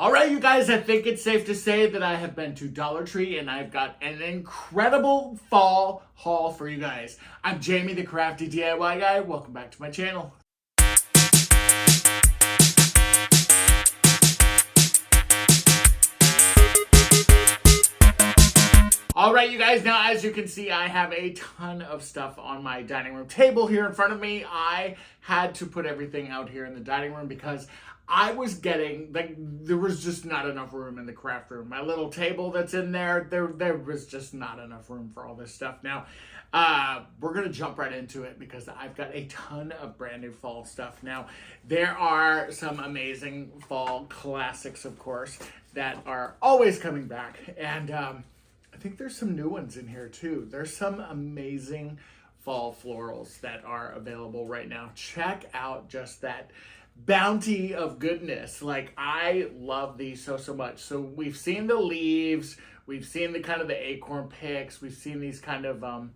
All right, you guys, I think it's safe to say that I have been to Dollar Tree and I've got an incredible fall haul for you guys. I'm Jamie, the crafty DIY guy. Welcome back to my channel. All right, you guys, now as you can see, I have a ton of stuff on my dining room table here in front of me. I had to put everything out here in the dining room because I was getting, there was just not enough room in the craft room. My little table that's in there, there was just not enough room for all this stuff. Now, we're going to jump right into it because I've got a ton of brand new fall stuff. Now, there are some amazing fall classics, of course, that are always coming back. And I think there's some new ones in here too. There's some amazing fall florals that are available right now. Check out just that bounty of goodness. Like, I love these so much. So we've seen the leaves, we've seen the kind of the acorn picks, we've seen these kind of I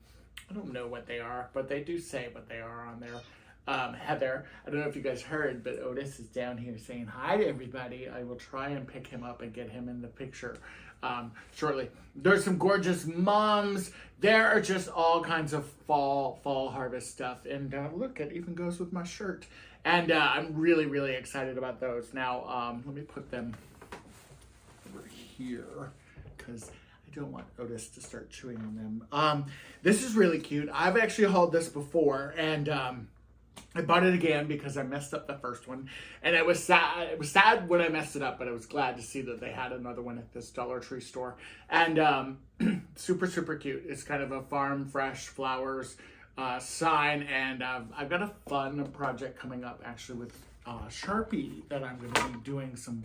don't know what they are, but they do say what they are on there. Heather, I don't know if you guys heard, but Otis is down here saying hi to everybody. I will try and pick him up and get him in the picture shortly. There's some gorgeous mums. There are just all kinds of fall harvest stuff. And look, it even goes with my shirt. And I'm really excited about those. Now, let me put them over here because I don't want Otis to start chewing on them. This is really cute. I've actually hauled this before, and I bought it again because I messed up the first one, and it was sad. It was sad when I messed it up, but I was glad to see that they had another one at this Dollar Tree store. And super cute. It's kind of a farm fresh flowers sign, and I've got a fun project coming up actually with Sharpie that I'm going to be doing some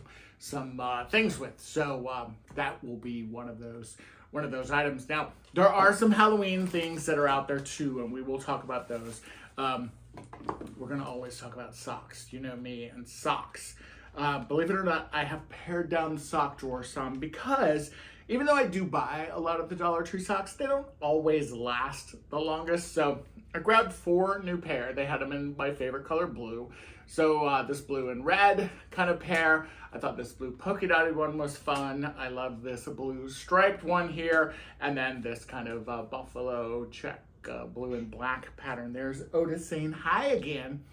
things with. So that will be one of those items. Now, there are some Halloween things that are out there too, and we will talk about those. We're going to always talk about socks. You know me and socks. Believe it or not, I have pared down the sock drawer some because even though I do buy a lot of the Dollar Tree socks, they don't always last the longest. So I grabbed 4 new pair. They had them in my favorite color, blue. So this blue and red kind of pair. I thought this blue polka dotted one was fun. I love this blue striped one here. And then this kind of buffalo check blue and black pattern. There's Otis saying hi again.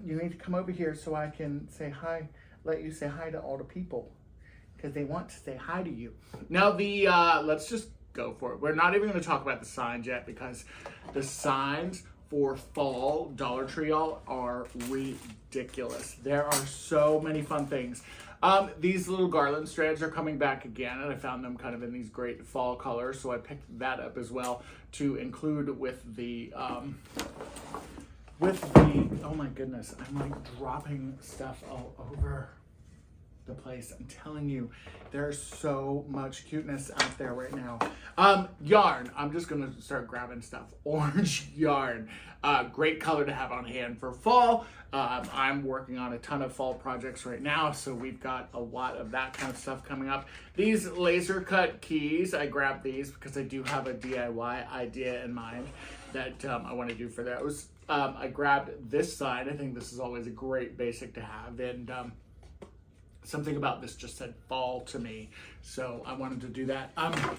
You need to come over here so I can say hi, let you say hi to all the people because they want to say hi to you. Now let's just go for it. We're not even going to talk about the signs yet because the signs for fall Dollar Tree y'all are ridiculous. There are so many fun things. These little garland strands are coming back again, and I found them kind of in these great fall colors, so I picked that up as well to include with the oh my goodness, I'm like dropping stuff all over the place. I'm telling you, there's so much cuteness out there right now. Yarn, I'm just gonna start grabbing stuff. Orange yarn, great color to have on hand for fall. I'm working on a ton of fall projects right now, so we've got a lot of that kind of stuff coming up. These laser cut keys, I grabbed these because I do have a DIY idea in mind that I want to do for those. I grabbed this side. I think this is always a great basic to have, and something about this just said fall to me, so I wanted to do that.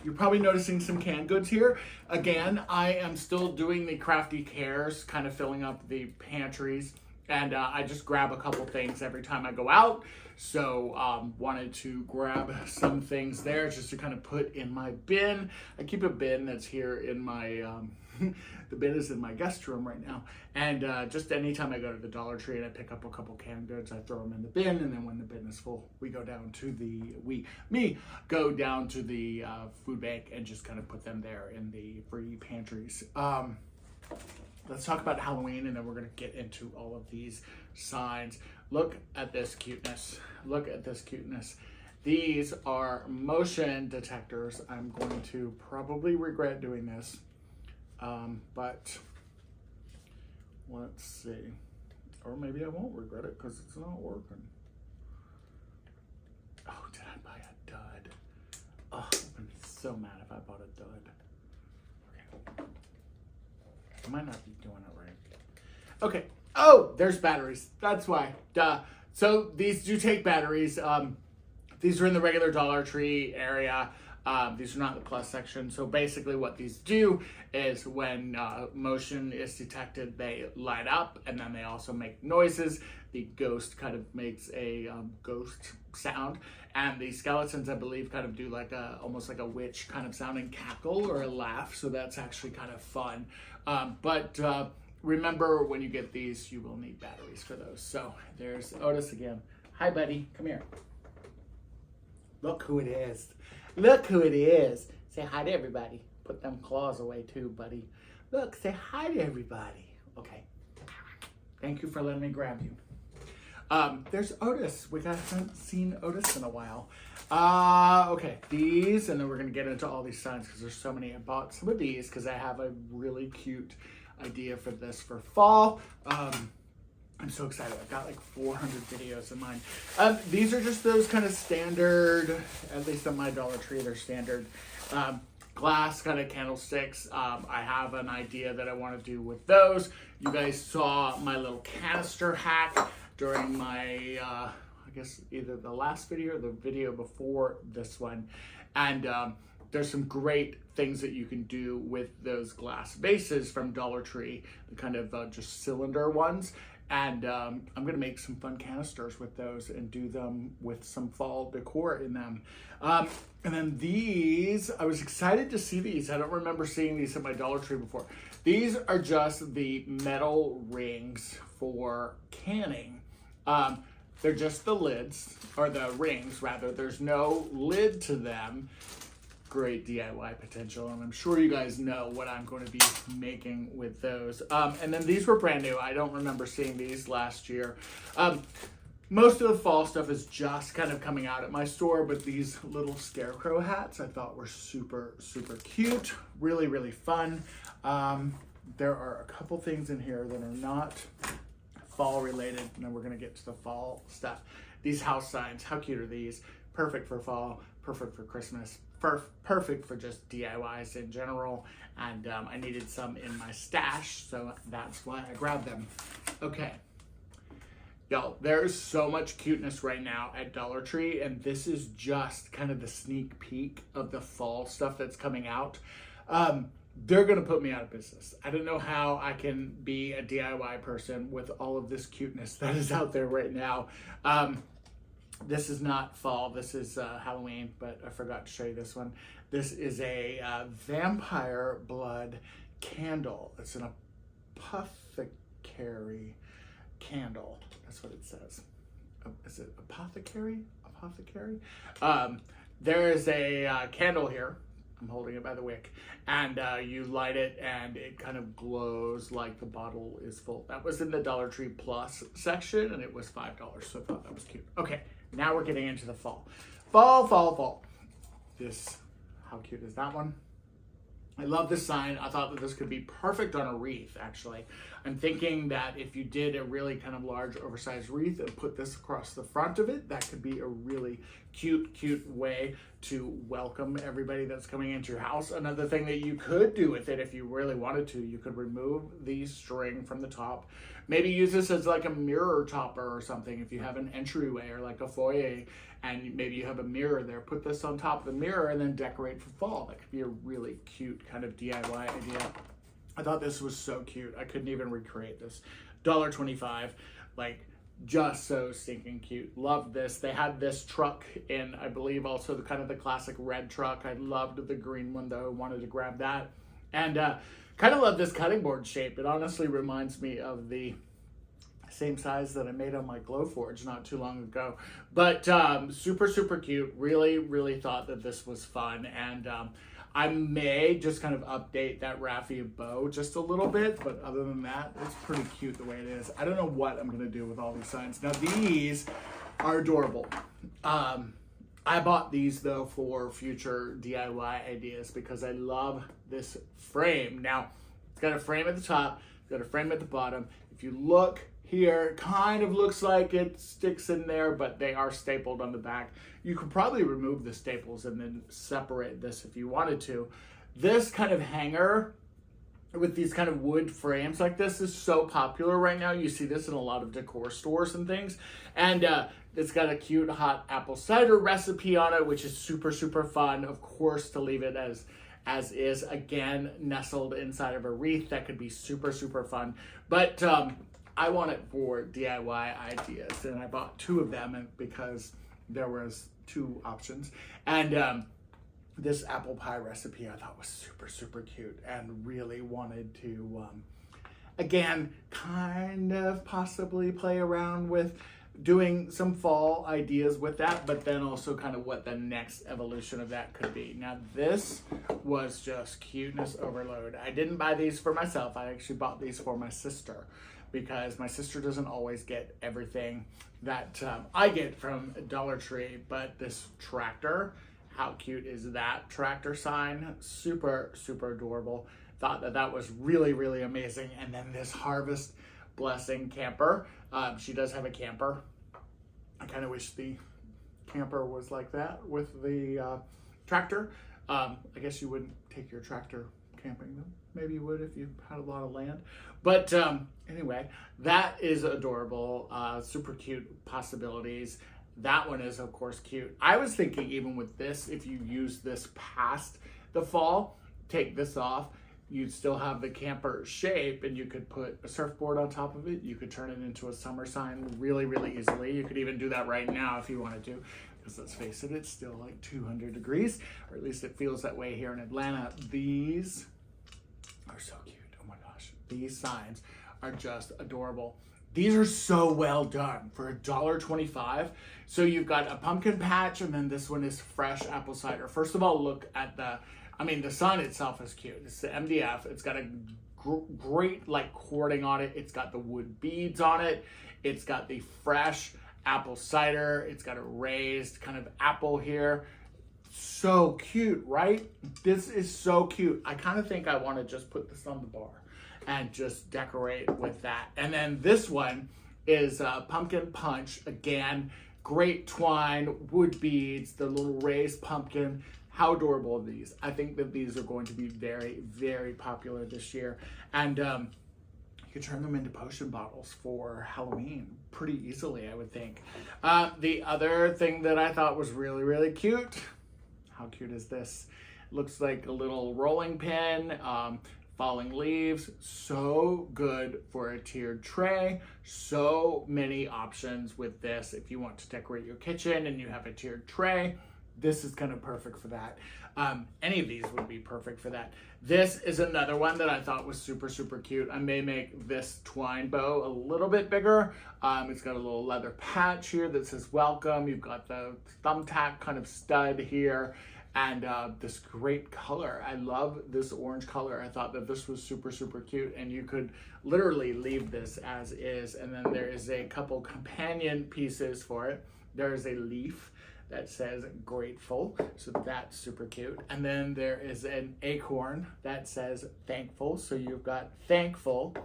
You're probably noticing some canned goods here. Again, I am still doing the crafty cares, kind of filling up the pantries, and I just grab a couple things every time I go out. So wanted to grab some things there just to kind of put in my bin. I keep a bin that's here in my the bin is in my guest room right now, and just anytime I go to the Dollar Tree and I pick up a couple canned goods, I throw them in the bin, and then when the bin is full, we go down to the food bank and just kind of put them there in the free pantries. Let's talk about Halloween, and then we're going to get into all of these signs. Look at this cuteness. Look at this cuteness. These are motion detectors. I'm going to probably regret doing this, but let's see. Or maybe I won't regret it because it's not working. Oh, did I buy a dud? Oh, I'm so mad if I bought a dud. Okay. I might not be doing it right. Okay. Oh, there's batteries. That's why. Duh. So these do take batteries. These are in the regular Dollar Tree area. These are not in the plus section. So basically what these do is when motion is detected, they light up, and then they also make noises. The ghost kind of makes a ghost sound, and the skeletons, I believe, kind of do like almost like a witch kind of sounding cackle or a laugh. So that's actually kind of fun. But remember, when you get these, you will need batteries for those. So there's Otis again. Hi, buddy. Come here. Look who it is. Look who it is. Say hi to everybody. Put them claws away too, buddy. Look, say hi to everybody. Okay. Thank you for letting me grab you. There's Otis. We haven't seen Otis in a while. Okay, these, and then we're going to get into all these signs because there's so many. I bought some of these because I have a really cute idea for this for fall. I'm so excited. I've got like 400 videos in mind. These are just those kind of standard, at least on my Dollar Tree, they're standard glass kind of candlesticks. I have an idea that I want to do with those. You guys saw my little canister hack during my, I guess either the last video or the video before this one. And there's some great things that you can do with those glass bases from Dollar Tree, the kind of just cylinder ones. And I'm going to make some fun canisters with those and do them with some fall decor in them. And then these, I was excited to see these. I don't remember seeing these at my Dollar Tree before. These are just the metal rings for canning. They're just the lids, or the rings rather. There's no lid to them. Great DIY potential, and I'm sure you guys know what I'm going to be making with those. And then these were brand new. I don't remember seeing these last year. Most of the fall stuff is just kind of coming out at my store, but these little scarecrow hats I thought were super, super cute. Really, really fun. There are a couple things in here that are not fall related, and then we're going to get to the fall stuff. These house signs, how cute are these? Perfect for fall, perfect for Christmas, perfect for just DIYs in general. And I needed some in my stash, so that's why I grabbed them. Okay. Y'all, there's so much cuteness right now at Dollar Tree, and this is just kind of the sneak peek of the fall stuff that's coming out. They're going to put me out of business. I don't know how I can be a DIY person with all of this cuteness that is out there right now. This is not fall, this is Halloween, but I forgot to show you this one. This is a vampire blood candle. It's an apothecary candle. That's what it says. Is it apothecary? Apothecary? There is a candle here. I'm holding it by the wick, and you light it and it kind of glows like the bottle is full. That was in the Dollar Tree Plus section, and it was $5, so I thought that was cute. Okay, now we're getting into the fall. Fall. This, how cute is that one? I love this sign. I thought that this could be perfect on a wreath, actually. I'm thinking that if you did a really kind of large, oversized wreath and put this across the front of it, that could be a really cute way to welcome everybody that's coming into your house. Another thing that you could do with it, if you really wanted to, you could remove the string from the top. Maybe use this as like a mirror topper or something if you have an entryway or like a foyer, and maybe you have a mirror there. Put this on top of the mirror and then decorate for fall. That could be a really cute kind of DIY idea. I thought this was so cute. I couldn't even recreate this. $1.25, like just so stinking cute. Loved this. They had this truck in, I believe, also the kind of the classic red truck. I loved the green one though. Wanted to grab that. And kind of love this cutting board shape. It honestly reminds me of the same size that I made on my Glowforge not too long ago. But super cute. Really thought that this was fun. And I may just kind of update that raffia bow just a little bit, but other than that, it's pretty cute the way it is. I don't know what I'm gonna do with all these signs. Now these are adorable. I bought these though for future DIY ideas because I love this frame. Now, it's got a frame at the top, it's got a frame at the bottom. If you look here, it kind of looks like it sticks in there, but they are stapled on the back. You could probably remove the staples and then separate this if you wanted to. This kind of hanger with these kind of wood frames like this is so popular right now. You see this in a lot of decor stores and things. And it's got a cute hot apple cider recipe on it, which is super, super fun. Of course, to leave it as is, again, nestled inside of a wreath. That could be super, super fun. But I want it for DIY ideas, and I bought 2 of them because there was 2 options. And this apple pie recipe I thought was super, super cute, and really wanted to, again, kind of possibly play around with doing some fall ideas with that, but then also kind of what the next evolution of that could be. Now, this was just cuteness overload. I didn't buy these for myself. I actually bought these for my sister, because my sister doesn't always get everything that I get from Dollar Tree. But this tractor, how cute is that tractor sign? Super, super adorable. Thought that was really, really amazing. And then this Harvest Blessing camper. She does have a camper. I kind of wish the camper was like that with the tractor. I guess you wouldn't take your tractor camping though. Maybe you would if you had a lot of land. But anyway, that is adorable. Super cute possibilities. That one is, of course, cute. I was thinking even with this, if you use this past the fall, take this off, you'd still have the camper shape, and you could put a surfboard on top of it. You could turn it into a summer sign really, really easily. You could even do that right now if you wanted to, because let's face it, it's still like 200 degrees, or at least it feels that way here in Atlanta. These are so cute. Oh my gosh. These signs are just adorable. These are so well done for $1.25. So you've got a pumpkin patch, and then this one is fresh apple cider. First of all, look at the sign itself is cute. It's the MDF. It's got a great like cording on it. It's got the wood beads on it. It's got the fresh apple cider. It's got a raised kind of apple here. So cute, right? This is so cute. I kind of think I want to just put this on the bar and just decorate with that. And then this one is pumpkin punch. Again, great twine, wood beads, the little raised pumpkin. How adorable are these? I think that these are going to be very, very popular this year. And you could turn them into potion bottles for Halloween pretty easily, I would think. The other thing that I thought was really, really cute. How cute is this? Looks like a little rolling pin. Falling leaves, so good for a tiered tray. So many options with this. If you want to decorate your kitchen and you have a tiered tray, this is kind of perfect for that. Any of these would be perfect for that. This is another one that I thought was super, super cute. I may make this twine bow a little bit bigger. It's got a little leather patch here that says welcome. You've got the thumbtack kind of stud here. And this great color. I love this orange color. I thought that this was super, super cute. And you could literally leave this as is. And then there is a couple companion pieces for it. There is a leaf that says grateful. So that's super cute. And then there is an acorn that says thankful. So you've got thankful,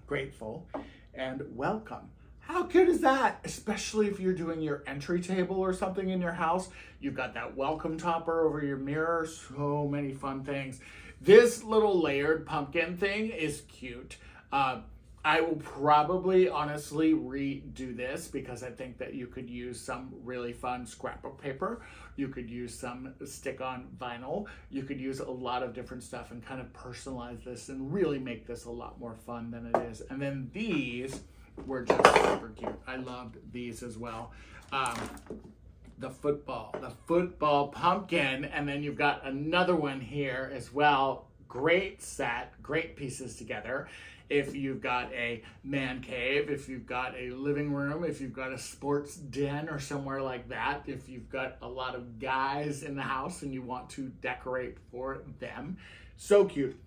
grateful, and welcome. How cute is that? Especially if you're doing your entry table or something in your house. You've got that welcome topper over your mirror. So many fun things. This little layered pumpkin thing is cute. I will probably honestly redo this because I think that you could use some really fun scrapbook paper. You could use some stick-on vinyl. You could use a lot of different stuff and kind of personalize this and really make this a lot more fun than it is. And then these were just super cute. I loved these as well. The football pumpkin, and then you've got another one here as well. Great set, great pieces together. If you've got a man cave, if you've got a living room, if you've got a sports den or somewhere like that, if you've got a lot of guys in the house and you want to decorate for them. So cute.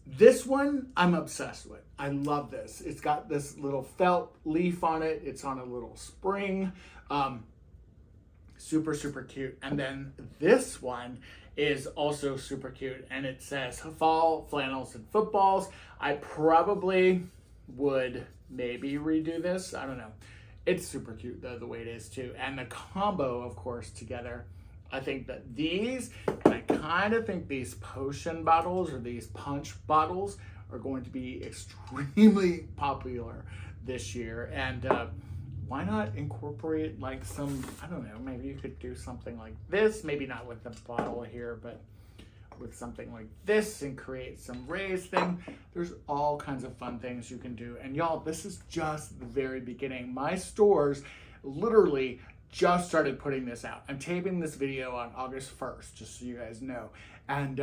This one I'm obsessed with. I love this. It's got this little felt leaf on it. It's on a little spring. Super, super cute. And then this one is also super cute, and it says fall flannels and footballs. I probably would maybe redo this. I don't know. It's super cute though, the way it is too. And the combo, of course, together I think that these, and I kind of think these potion bottles or these punch bottles are going to be extremely popular this year. And why not incorporate like some, I don't know, maybe you could do something like this, maybe not with the bottle here, but with something like this and create some raised thing. There's all kinds of fun things you can do. And y'all, this is just the very beginning. My stores literally just started putting this out. I'm taping this video on August 1st, just so you guys know. And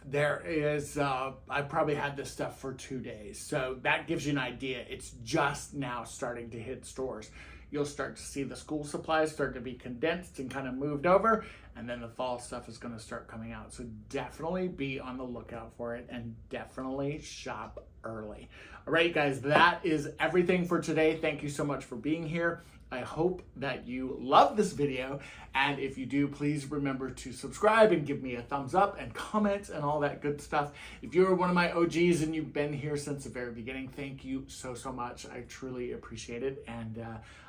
there is, I probably had this stuff for 2 days. So that gives you an idea. It's just now starting to hit stores. You'll start to see the school supplies start to be condensed and kind of moved over, and then the fall stuff is going to start coming out. So definitely be on the lookout for it, and definitely shop early. All right, guys, that is everything for today. Thank you so much for being here. I hope that you love this video, and if you do, please remember to subscribe and give me a thumbs up and comment and all that good stuff. If you're one of my OGs and you've been here since the very beginning, thank you so much. I truly appreciate it, and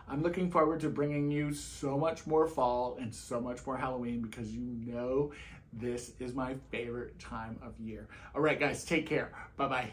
I'm looking forward to bringing you so much more fall and so much more Halloween, because you know this is my favorite time of year. All right, guys, take care. Bye-bye.